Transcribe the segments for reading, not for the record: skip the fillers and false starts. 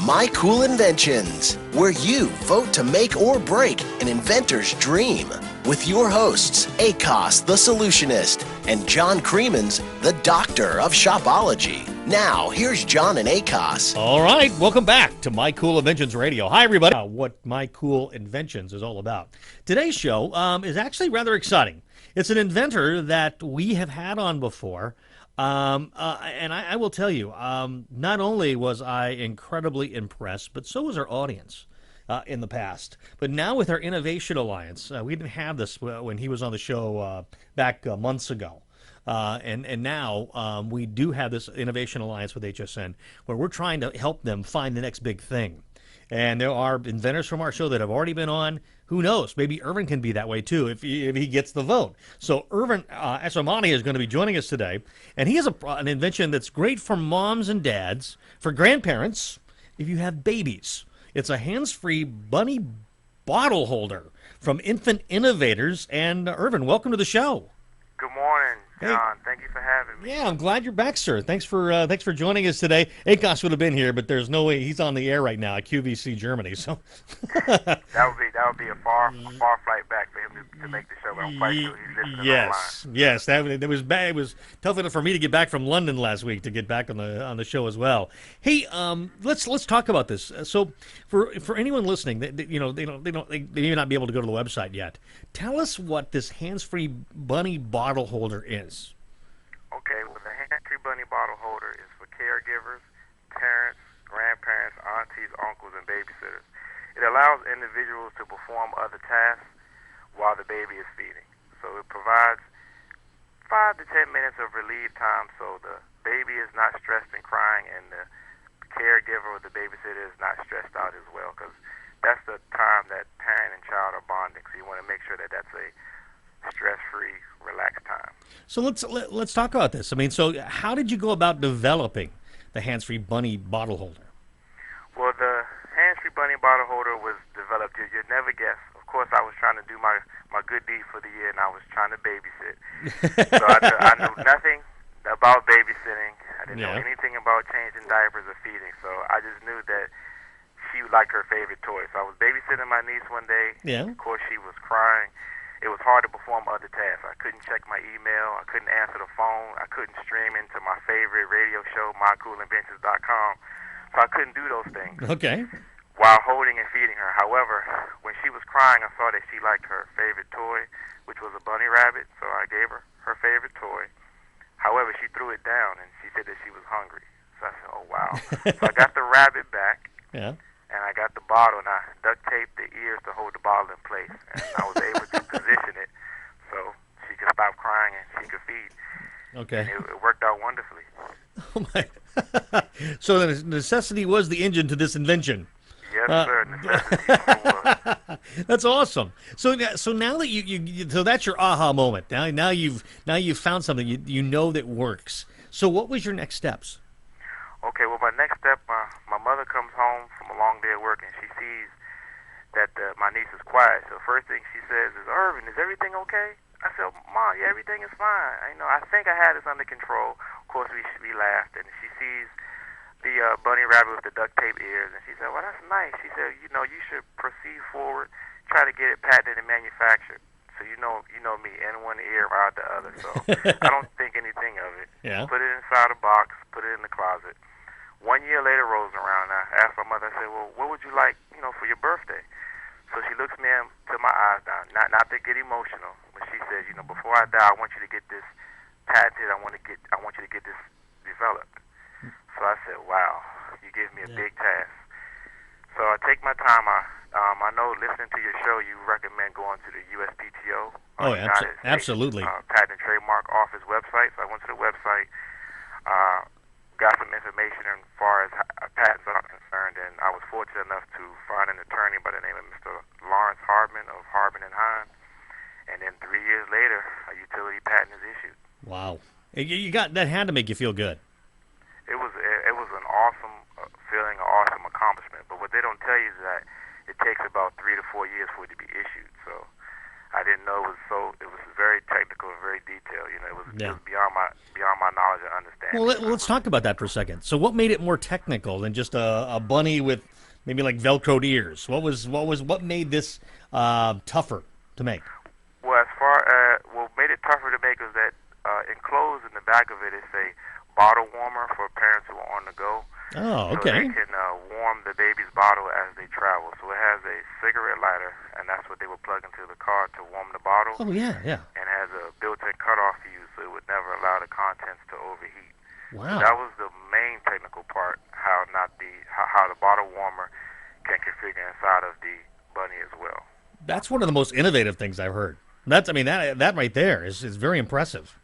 My Cool Inventions, where you vote to make or break an inventor's dream. With your hosts, Akos the Solutionist and John Creemans, the Doctor of Shopology. Now, here's John and Akos. All right, welcome back to My Cool Inventions Radio. Hi, everybody. What My Cool Inventions is all about. Today's show is actually rather exciting. It's an inventor that we have had on before. And I will tell you, not only was I incredibly impressed, but so was our audience in the past. But now with our Innovation Alliance, we didn't have this when he was on the show back months ago. And now we do have this Innovation Alliance with HSN where we're trying to help them find the next big thing. And there are inventors from our show that have already been on. Who knows? Maybe Ervin can be that way, too, if he gets the vote. So Ervin Asomani is going to be joining us today. And he has an invention that's great for moms and dads, for grandparents, if you have babies. It's a hands-free bunny bottle holder from Infant Innovators. And Ervin, welcome to the show. Good morning, John. Thank you for having me. Yeah, I'm glad you're back, sir. Thanks for joining us today. Akos would have been here, but there's no way he's on the air right now at QVC Germany. So that would be a far flight back for him to make the show. But I'm quite sure he's listening online. Yes, that was bad. It was tough enough for me to get back from London last week to get back on the show as well. Hey, let's talk about this. So for anyone listening, they may not be able to go to the website yet. Tell us what this hands-free bunny bottle holder is. Okay, well, the hands-free bunny bottle holder is for caregivers, parents, grandparents, aunties, uncles, and babysitters. It allows individuals to perform other tasks while the baby is feeding. So it provides 5 to 10 minutes of relief time so the baby is not stressed and crying, and the caregiver or the babysitter is not stressed out as well, because that's the time that parent and child are bonding. So you want to make sure that that's a stress-free, relaxed time. So let's talk about this. I mean, so how did you go about developing the hands-free bunny bottle holder? Well, the hands-free bunny bottle holder was developed. You'd never guess. Of course, I was trying to do my good deed for the year, and I was trying to babysit. So I knew nothing about babysitting. I didn't know anything about changing diapers or feeding. So I just knew that she liked her favorite toy. So I was babysitting my niece one day. Yeah. Of course, she was crying. It was hard to perform other tasks. I couldn't check my email. I couldn't answer the phone. I couldn't stream into my favorite radio show, mycoolinventions.com. So I couldn't do those things. Okay. While holding and feeding her. However, when she was crying, I saw that she liked her favorite toy, which was a bunny rabbit. So I gave her her favorite toy. However, she threw it down, and she said that she was hungry. So I said, oh, wow. So I got the rabbit back. Yeah. And I got the bottle, and I duct taped the ears to hold the bottle in place. And I was able to position it so she could stop crying and she could feed. Okay. And it worked out wonderfully. Oh, my. So the necessity was the engine to this invention. Yes, sir. Necessity was. That's awesome. So now that so that's your aha moment. Now you've found something you know that works. So what was your next steps? Okay, well, my next step, my mother comes home from a long day of work, and she sees that my niece is quiet. So first thing she says is, Ervin, is everything okay? I said, Mom, yeah, everything is fine. I think I had this under control. Of course, we laughed, and she sees the bunny rabbit with the duct tape ears, and she said, well, that's nice. She said, you should proceed forward, try to get it patented and manufactured. So you know me, in one ear, out the other. So I don't think anything of it. Yeah. Put it inside a box, put it in the closet. 1 year later rolls around, and I asked my mother, I said, well, what would you like, for your birthday? So she looks me into my eyes now, not to get emotional, but she says, before I die, I want you to get this patented. I want you to get this developed. So I said, wow, you give me a big task. So I take my time. I know listening to your show, you recommend going to the USPTO. Absolutely. Patent and Trademark Office website. So I went to the website. Got some information as far as patents are concerned, and I was fortunate enough to find an attorney by the name of Mr. Lawrence Hardman of Hardman and Hine, and then 3 years later, a utility patent is issued. Wow, you got that had to make you feel good. It was an awesome feeling, an awesome accomplishment. But what they don't tell you is that it takes about 3 to 4 years for it to be issued. So I didn't know it was very technical and very detailed. You know, it Yeah. was beyond my knowledge and understanding. Well, let's talk about that for a second. So, what made it more technical than just a bunny with maybe like Velcroed ears? What made this tougher to make? Well, as far as what made it tougher to make is that enclosed in the back of it is a bottle warmer for parents who are on the go. Oh, So okay. they can warm the baby's bottle as they travel. So it has a cigarette lighter, and that's what they would plug into the car to warm the bottle. Oh, yeah, yeah. And has a built-in cutoff fuse, so it would never allow the contents to overheat. Wow. That was the main technical part, how the bottle warmer can configure inside of the bunny as well. That's one of the most innovative things I've heard. That right there is very impressive.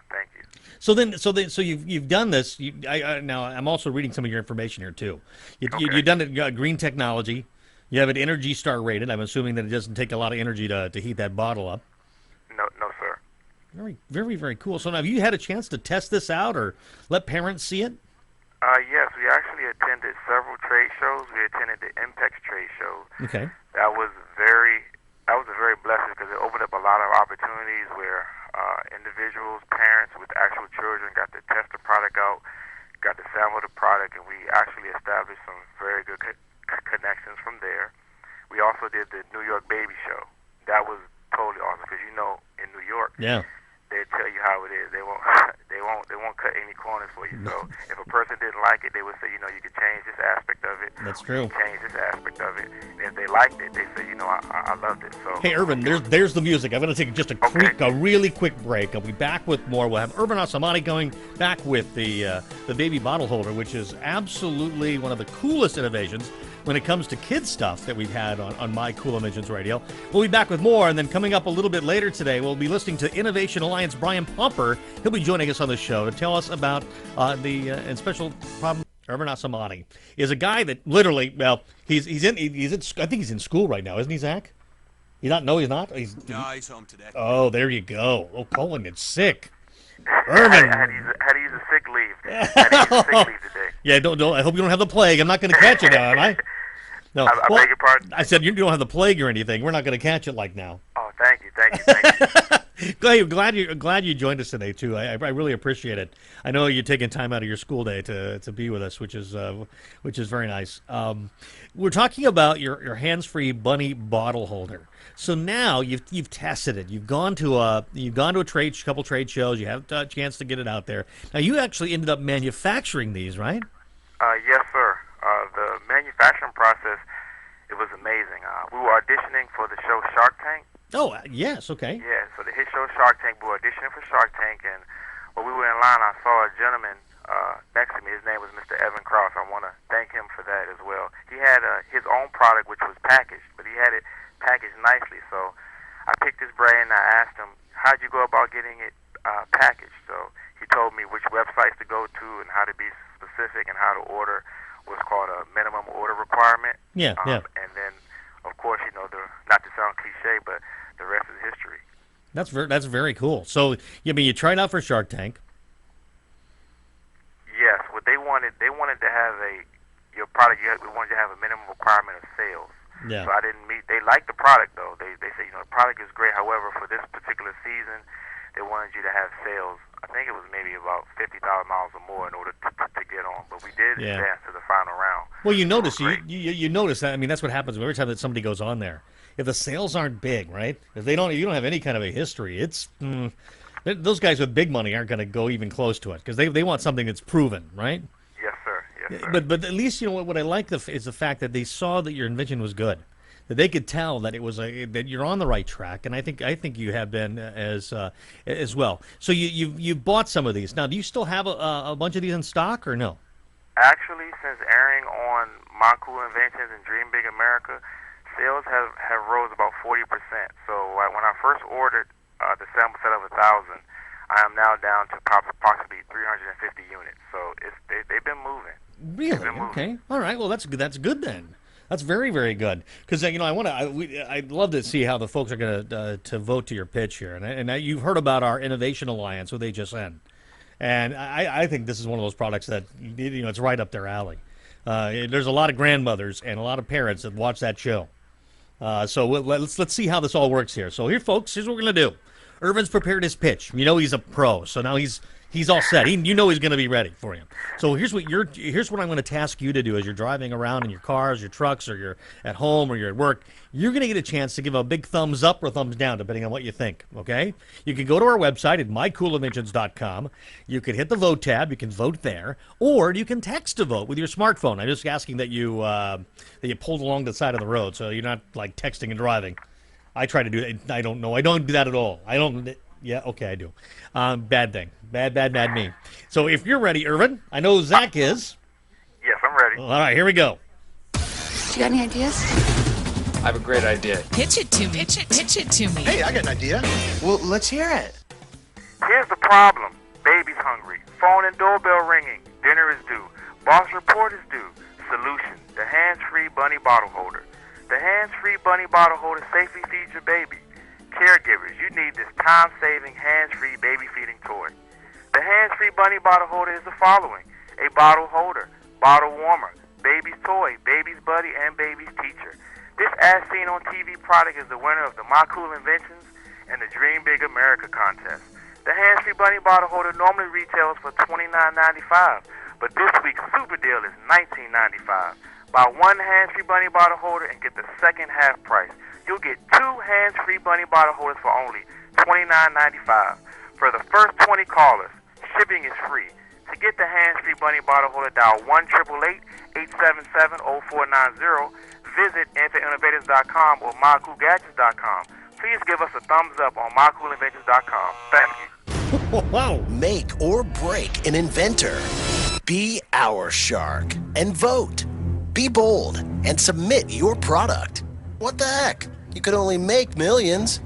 Thank you. So you've done this. Now I'm also reading some of your information here too. You've done it green technology. You have it Energy Star rated. I'm assuming that it doesn't take a lot of energy to heat that bottle up. No, sir. Very, very, very cool. So now, have you had a chance to test this out or let parents see it? Yes, we actually attended several trade shows. We attended the Impex trade show. Okay. That was a very blessing because it opened up a lot of opportunities where individuals, parents with actual children got to test the product out, got to sample the product, and we actually established some very good connections from there. We also did the New York Baby Show. That was totally awesome because in New York, Yeah. they tell you how it is. They won't they won't cut any corners for you. So if a person didn't like it, they would say, you could change this aspect of it. That's true. Change this aspect of it. And if they liked it, they say, I loved it. So Hey, Ervin, there's the music. I'm going to take just a really quick break. I'll be back with more. We'll have Ervin Asomani going back with the baby bottle holder, which is absolutely one of the coolest innovations when it comes to kids stuff that we've had on My Cool Inventions Radio. We'll be back with more, and then coming up a little bit later today, we'll be listening to Innovation Alliance Brian Pomper. He'll be joining us on the show to tell us about and special problem. Ervin Asomani is a guy that literally, well, he's in I think he's in school right now, isn't he, Zach? You not? No, he's not. He's home today. Oh, there you go. Oh, Colin gets sick. Ervin. Had to use a sick leave. Had to use a sick leave today. Yeah, don't. I hope you don't have the plague. I'm not going to catch it now, am I? No. I beg your pardon? I said you don't have the plague or anything. We're not going to catch it like now. Oh, thank you. Glad you joined us today too. I really appreciate it. I know you're taking time out of your school day to be with us, which is very nice. We're talking about your hands-free bunny bottle holder. So now you've tested it. You've gone to a couple trade shows. You have a chance to get it out there. Now you actually ended up manufacturing these, right? Yes, sir. The manufacturing process, it was amazing. We were auditioning for the show Shark Tank. Oh, yes, okay. Yeah, so the hit show Shark Tank, we were auditioning for Shark Tank, and while we were in line, I saw a gentleman next to me. His name was Mr. Evan Cross. I want to thank him for that as well. He had his own product, which was packaged, but he had it packaged nicely. So I picked his brain, and I asked him, how'd you go about getting it packaged? So he told me which websites to go to and how to be specific and how to order what's called a minimum order requirement. Yeah, yeah. And then, of course, not to sound cliche, but the rest is history. That's very cool. So, you tried out for Shark Tank. Yes, what they wanted to have your product. We wanted to have a minimum requirement of sales. Yeah. So I didn't meet. They liked the product though. They said the product is great. However, for this particular season, they wanted you to have sales. I think it was maybe about $50,000 or more in order to get on. But we did advance to the final round. Well, you notice you notice that. I mean, that's what happens every time that somebody goes on there. If the sales aren't big, right? If you don't have any kind of a history, those guys with big money aren't going to go even close to it because they want something that's proven, right? Yes, sir. Yes, sir. But at least what I like is the fact that they saw that your invention was good, that they could tell that it was that you're on the right track, and I think you have been as well. So you've bought some of these. Now, do you still have a bunch of these in stock or no? Actually, since airing on My Cool Inventions and Dream Big America, sales have rose about 40%. So when I first ordered the sample set of 1,000, I am now down to approximately 350 units. So they've been moving. Really? Okay. All right. Well, that's good then. That's very, very good. Because I'd love to see how the folks are going to vote to your pitch here. And you've heard about our Innovation Alliance with HSN, and I think this is one of those products that it's right up their alley. There's a lot of grandmothers and a lot of parents that watch that show, So let's see how this all works here. So here, folks, here's what we're gonna do. Ervin's prepared his pitch. You know he's a pro, so now he's all set. You know he's going to be ready for you. So here's what I'm going to task you to do as you're driving around in your cars, your trucks, or you're at home or you're at work. You're going to get a chance to give a big thumbs up or thumbs down, depending on what you think. Okay? You can go to our website at mycoolinventions.com. You can hit the vote tab. You can vote there, or you can text to vote with your smartphone. I'm just asking that you pulled along the side of the road, so you're not like texting and driving. I try to do that. I don't know. I don't do that at all. I don't. Yeah, okay, I do. Bad thing. Bad me. So if you're ready, Ervin, I know Zach is. Yes, I'm ready. All right, here we go. You got any ideas? I have a great idea. Pitch it to me. Pitch it to me. Hey, I got an idea. Well, let's hear it. Here's the problem. Baby's hungry. Phone and doorbell ringing. Dinner is due. Boss report is due. Solution: the hands-free bunny bottle holder. The hands-free bunny bottle holder safely feeds your baby. Caregivers, you need this time-saving, hands-free baby feeding toy. The hands-free bunny bottle holder is the following: a bottle holder, bottle warmer, baby's toy, baby's buddy, and baby's teacher. This as-seen on TV product is the winner of the My Cool Inventions and the Dream Big America contest. The hands-free bunny bottle holder normally retails for $29.95, but this week's super deal is $19.95. Buy one hands-free bunny bottle holder and get the second half price. You'll get two hands-free bunny bottle holders for only $29.95. For the first 20 callers, shipping is free. To get the hands-free bunny bottle holder, dial 1-888-877-0490. Visit infiniteinnovators.com or mycoolgadgets.com. Please give us a thumbs up on mycoolinventions.com. Thank you. Wow. Make or break an inventor. Be our shark and vote. Be bold and submit your product. What the heck? You could only make millions.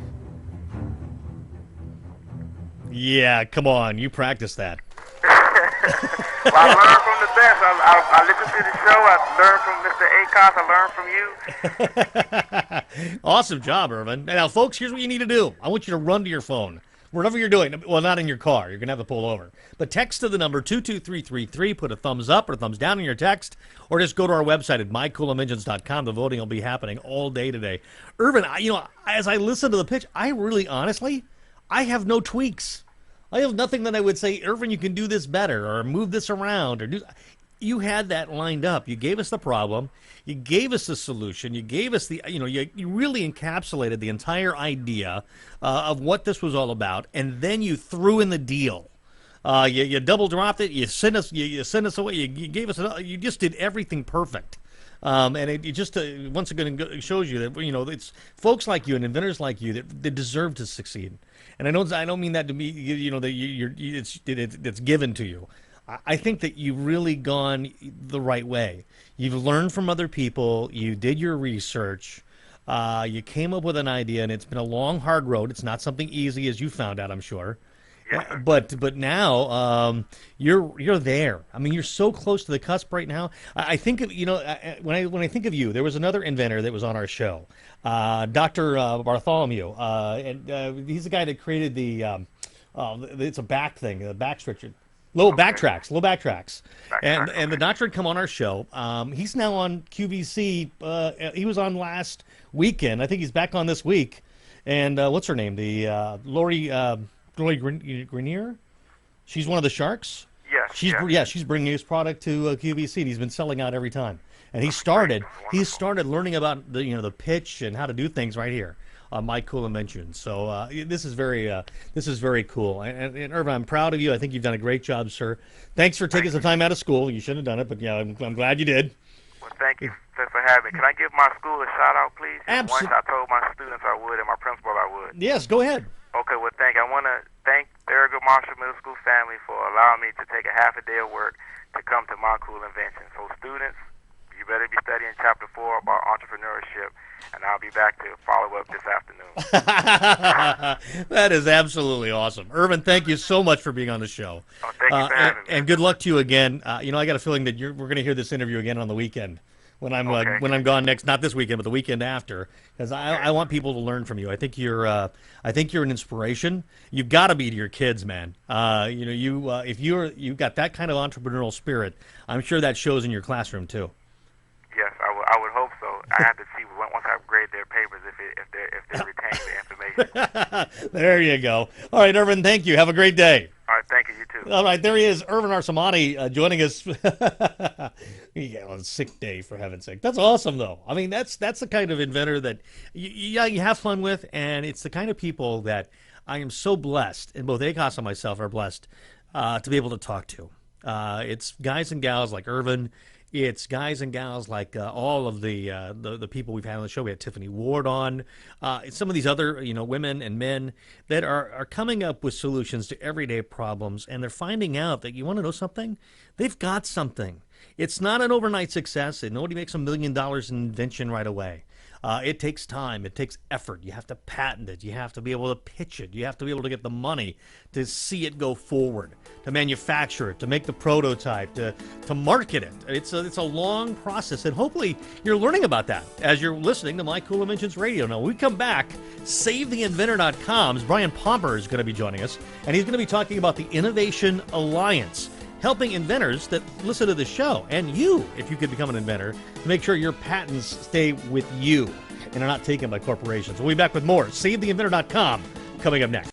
Yeah, come on. You practice that. Well, I learned from the best. I listened to the show. I learned from Mr. Akos. I learned from you. Awesome job, Ervin. Now, folks, here's what you need to do. I want you to run to your phone. Wherever you're doing, well, not in your car. You're going to have to pull over. But text to the number 22333. Put a thumbs up or a thumbs down in your text. Or just go to our website at mycoolinventions.com. The voting will be happening all day today. Ervin, as I listen to the pitch, I have no tweaks. I have nothing that I would say, Ervin, you can do this better or move this around or do. You had that lined up. You gave us the problem. You gave us the solution. You gave us you really encapsulated the entire idea of what this was all about, and then you threw in the deal. You double dropped it. You sent us away. You gave us. You just did everything perfect. And it just once again shows you that it's folks like you and inventors like you that deserve to succeed. And I don't mean that to be that it's given to you. I think that you've really gone the right way. You've learned from other people. You did your research. You came up with an idea, and it's been a long, hard road. It's not something easy, as you found out, I'm sure. Yeah. But now you're there. I mean, you're so close to the cusp right now. I think of when I think of you, there was another inventor that was on our show, Dr. Bartholomew, and he's the guy that created the it's a back thing, the back stretcher. Low backtracks. And the doctor had come on our show. He's now on QVC. He was on last weekend. I think he's back on this week. And what's her name? The Lori Grenier? She's one of the sharks? Yes. She's bringing his product to QVC, and he's been selling out every time. And he started learning about the pitch and how to do things right here on My Cool Inventions. So this is very cool. And Ervin, I'm proud of you. I think you've done a great job, sir. Thanks for taking some time out of school. You shouldn't have done it, but I'm glad you did. Well, thank you for having me. Can I give my school a shout out, please? Absolutely. Once I told my students I would, and my principal I would. Yes, go ahead. Okay, well, thank you. I want to thank Thurgood Marshall Middle School family for allowing me to take a half a day of work to come to My Cool Invention. So, students, you better be studying Chapter 4 about entrepreneurship, and I'll be back to follow up this afternoon. That is absolutely awesome. Ervin, thank you so much for being on the show. Oh, thank you for having me. And good luck to you again. I got a feeling that we're going to hear this interview again on the weekend. When I'm gone next, not this weekend, but the weekend after, because I want people to learn from you. I think you're an inspiration. You've got to be to your kids, man. If you've got that kind of entrepreneurial spirit, I'm sure that shows in your classroom too. Yes, I would hope so. I have to see once I upgrade their papers if they retain the information. There you go. All right, Ervin, thank you. Have a great day. All right, thank you. You too. All right, there he is, Ervin Asomani, joining us. Yeah, on a sick day, for heaven's sake. That's awesome, though. I mean, that's the kind of inventor that you have fun with, and it's the kind of people that I am so blessed, and both ACOS and myself are blessed to be able to talk to. It's guys and gals like Ervin. It's guys and gals like all of the people we've had on the show. We had Tiffany Ward on. It's some of these other women and men that are coming up with solutions to everyday problems, and they're finding out that, you want to know something? They've got something. It's not an overnight success, and nobody makes $1 million in invention right away. It takes time. It takes effort. You have to patent it. You have to be able to pitch it. You have to be able to get the money to see it go forward, to manufacture it, to make the prototype, to market it. It's a long process, and hopefully you're learning about that as you're listening to My Cool Inventions Radio. Now, when we come back, SaveTheInventor.com's Brian Pomper is going to be joining us, and he's going to be talking about the Innovation Alliance, helping inventors that listen to the show, and you, if you could become an inventor, to make sure your patents stay with you and are not taken by corporations. We'll be back with more SaveTheInventor.com coming up next.